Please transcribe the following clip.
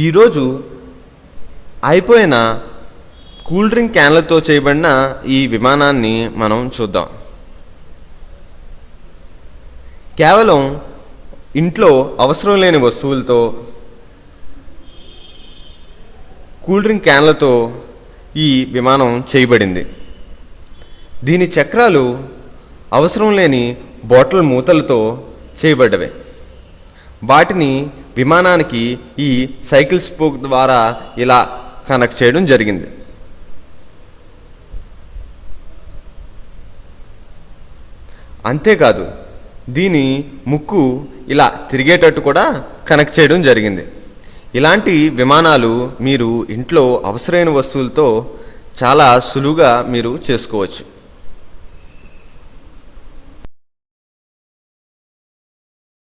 ఈరోజు అయిపోయిన cool drink క్యాన్లతో చేయబడిన ఈ విమానాన్ని మనం చూద్దాం. కేవలం ఇంట్లో అవసరం లేని వస్తువులతో కూల్ డ్రింక్ క్యాన్లతో ఈ విమానం చేయబడింది. దీని చక్రాలు అవసరం లేని బాటిల్ మూతలతో చేయబడ్డవి. వాటిని విమానానికి ఈ సైకిల్ స్పోక్ ద్వారా ఇలా కనెక్ట్ చేయడం జరిగింది. అంతేకాదు దీని ముక్కు ఇలా తిరిగేటట్టు కూడా కనెక్ట్ చేయడం జరిగింది. ఇలాంటి విమానాలు మీరు ఇంట్లో అవసరమైన వస్తువులతో చాలా సులువుగా మీరు చేసుకోవచ్చు.